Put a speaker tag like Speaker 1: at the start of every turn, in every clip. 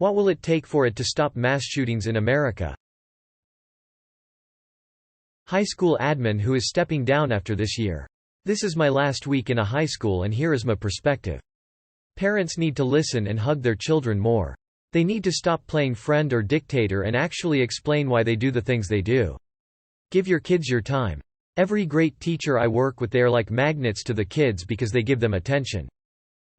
Speaker 1: What will it take for it to stop mass shootings in America? High school admin who is stepping down after this year. This is my last week in a high school and here is my perspective. Parents need to listen and hug their children more. They need to stop playing friend or dictator and actually explain why they do the things they do. Give your kids your time. Every great teacher I work with, they are like magnets to the kids because they give them attention.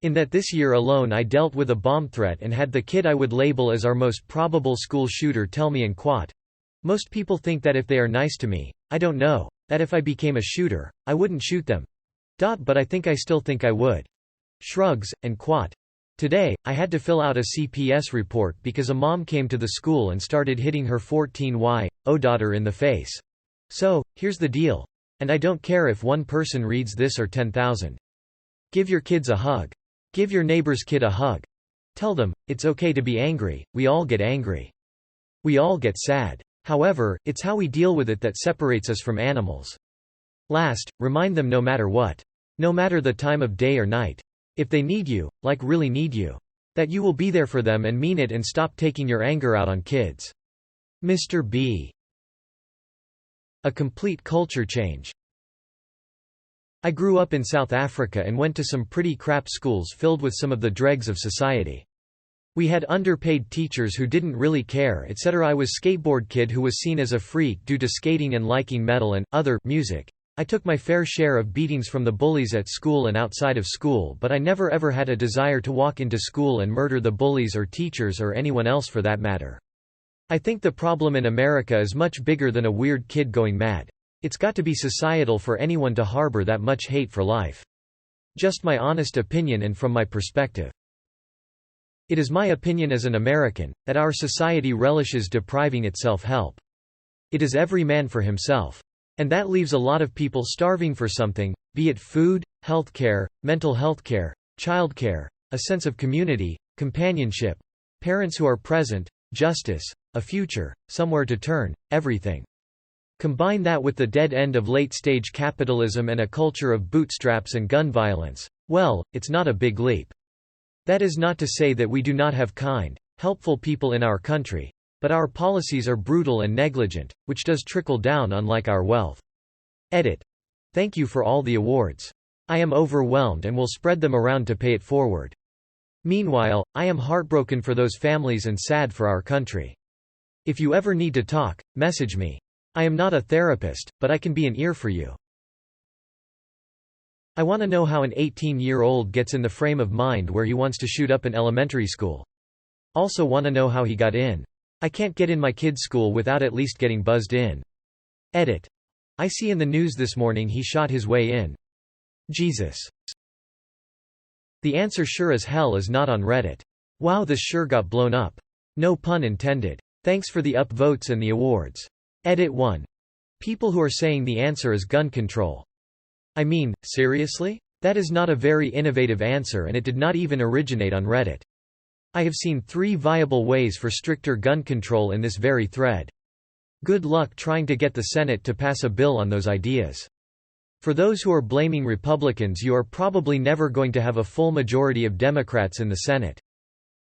Speaker 1: In that this year alone I dealt with a bomb threat and had the kid I would label as our most probable school shooter tell me in quote, "Most people think that if they are nice to me, I don't know, that if I became a shooter, I wouldn't shoot them. But I think I still think I would." Shrugs, and quote. Today, I had to fill out a CPS report because a mom came to the school and started hitting her 14-year-old daughter in the face. So, here's the deal. And I don't care if one person reads this or 10,000. Give your kids a hug. Give your neighbor's kid a hug. Tell them, it's okay to be angry, we all get angry. We all get sad. However, it's how we deal with it that separates us from animals. Last, remind them no matter what. No matter the time of day or night. If they need you, like really need you, that you will be there for them and mean it and stop taking your anger out on kids. Mr. B. A complete culture change. I grew up in South Africa and went to some pretty crap schools filled with some of the dregs of society. We had underpaid teachers who didn't really care, etc. I was skateboard kid who was seen as a freak due to skating and liking metal and other music. I took my fair share of beatings from the bullies at school and outside of school, but I never ever had a desire to walk into school and murder the bullies or teachers or anyone else for that matter. I think the problem in America is much bigger than a weird kid going mad. It's got to be societal for anyone to harbor that much hate for life. Just my honest opinion and from my perspective. It is my opinion as an American, that our society relishes depriving itself help. It is every man for himself. And that leaves a lot of people starving for something, be it food, healthcare, mental healthcare, childcare, a sense of community, companionship, parents who are present, justice, a future, somewhere to turn, everything. Combine that with the dead end of late-stage capitalism and a culture of bootstraps and gun violence. Well, it's not a big leap. That is not to say that we do not have kind, helpful people in our country. But our policies are brutal and negligent, which does trickle down unlike our wealth. Edit. Thank you for all the awards. I am overwhelmed and will spread them around to pay it forward. Meanwhile, I am heartbroken for those families and sad for our country. If you ever need to talk, message me. I am not a therapist, but I can be an ear for you. I want to know how an 18-year-old gets in the frame of mind where he wants to shoot up an elementary school. Also want to know how he got in. I can't get in my kid's school without at least getting buzzed in. Edit. I see in the news this morning he shot his way in. Jesus. The answer sure as hell is not on Reddit. Wow, this sure got blown up. No pun intended. Thanks for the upvotes and the awards. Edit 1. People who are saying the answer is gun control. I mean, seriously? That is not a very innovative answer and it did not even originate on Reddit. I have seen 3 viable ways for stricter gun control in this very thread. Good luck trying to get the Senate to pass a bill on those ideas. For those who are blaming Republicans, you are probably never going to have a full majority of Democrats in the Senate.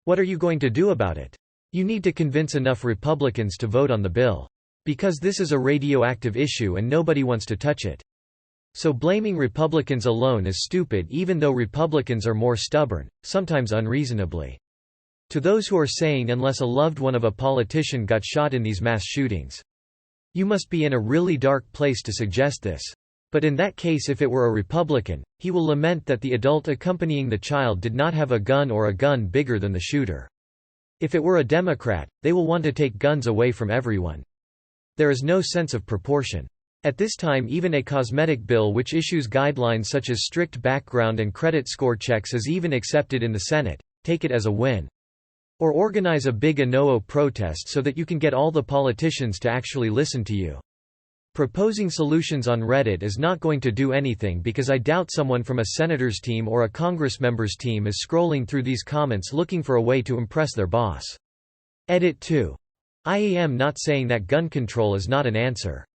Speaker 1: What are you going to do about it? You need to convince enough Republicans to vote on the bill. Because this is a radioactive issue and nobody wants to touch it. So blaming Republicans alone is stupid, even though Republicans are more stubborn, sometimes unreasonably. To those who are saying unless a loved one of a politician got shot in these mass shootings. You must be in a really dark place to suggest this. But in that case, if it were a Republican, he will lament that the adult accompanying the child did not have a gun or a gun bigger than the shooter. If it were a Democrat, they will want to take guns away from everyone. There is no sense of proportion. At this time, even a cosmetic bill which issues guidelines such as strict background and credit score checks is even accepted in the Senate. Take it as a win. Or organize a big Inouye protest so that you can get all the politicians to actually listen to you. Proposing solutions on Reddit is not going to do anything because I doubt someone from a senator's team or a congressmember's team is scrolling through these comments looking for a way to impress their boss. Edit 2. I am not saying that gun control is not an answer.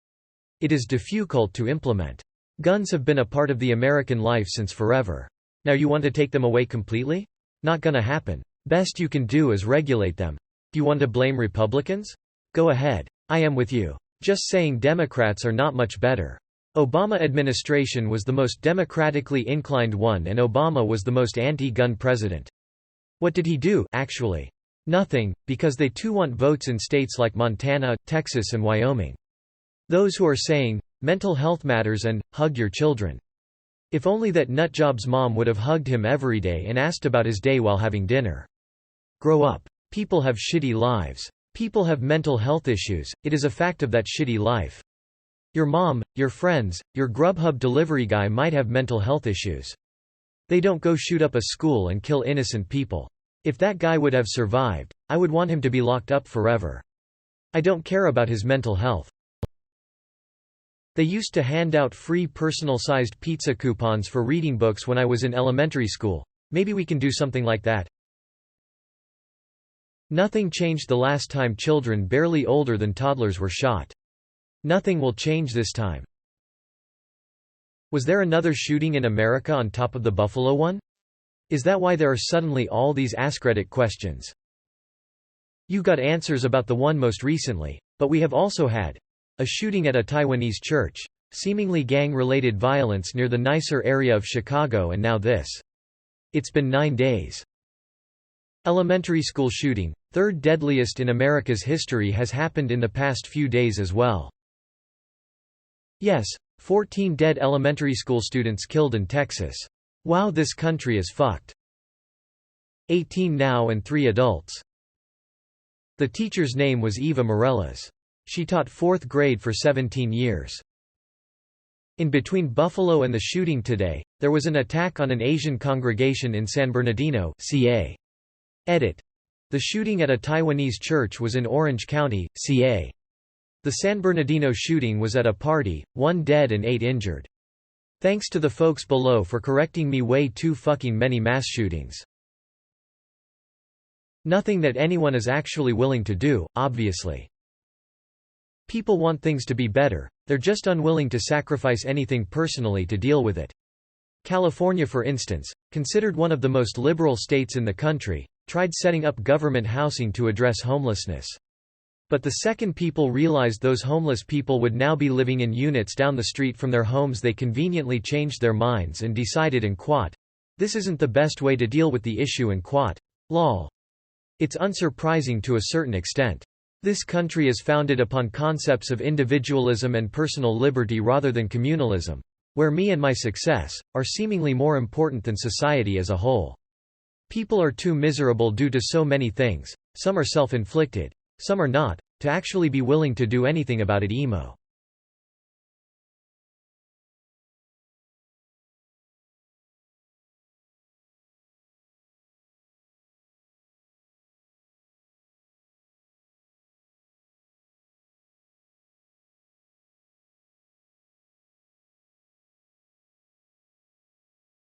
Speaker 1: It is difficult to implement. Guns have been a part of the American life since forever. Now you want to take them away completely? Not gonna happen. Best you can do is regulate them. Do you want to blame Republicans? Go ahead. I am with you. Just saying Democrats are not much better. Obama administration was the most democratically inclined one, and Obama was the most anti-gun president. What did he do, actually? Nothing, because they too want votes in states like Montana, Texas and Wyoming. Those who are saying, mental health matters and, hug your children. If only that nutjob's mom would have hugged him every day and asked about his day while having dinner. Grow up. People have shitty lives. People have mental health issues, it is a fact of that shitty life. Your mom, your friends, your Grubhub delivery guy might have mental health issues. They don't go shoot up a school and kill innocent people. If that guy would have survived, I would want him to be locked up forever. I don't care about his mental health. They used to hand out free personal-sized pizza coupons for reading books when I was in elementary school. Maybe we can do something like that. Nothing changed the last time children barely older than toddlers were shot. Nothing will change this time. Was there another shooting in America on top of the Buffalo one? Is that why there are suddenly all these AskReddit questions? You got answers about the one most recently, but we have also had a shooting at a Taiwanese church, seemingly gang-related violence near the nicer area of Chicago, and now this. It's been 9 days. Elementary school shooting, third deadliest in America's history, has happened in the past few days as well. Yes, 14 dead elementary school students killed in Texas. Wow, this country is fucked. 18 now and 3 adults. The teacher's name was Eva Morales. She taught 4th grade for 17 years. In between Buffalo and the shooting today, there was an attack on an Asian congregation in San Bernardino, CA. Edit. The shooting at a Taiwanese church was in Orange County, CA. The San Bernardino shooting was at a party, 1 dead and 8 injured. Thanks to the folks below for correcting me, way too fucking many mass shootings. Nothing that anyone is actually willing to do, obviously. People want things to be better, they're just unwilling to sacrifice anything personally to deal with it. California, for instance, considered one of the most liberal states in the country, tried setting up government housing to address homelessness. But the second people realized those homeless people would now be living in units down the street from their homes, they conveniently changed their minds and decided, and quote, "This isn't the best way to deal with the issue," and quote, "lol." It's unsurprising to a certain extent. This country is founded upon concepts of individualism and personal liberty rather than communalism, where me and my success are seemingly more important than society as a whole. People are too miserable due to so many things, some are self-inflicted, some are not, to actually be willing to do anything about it. Emo.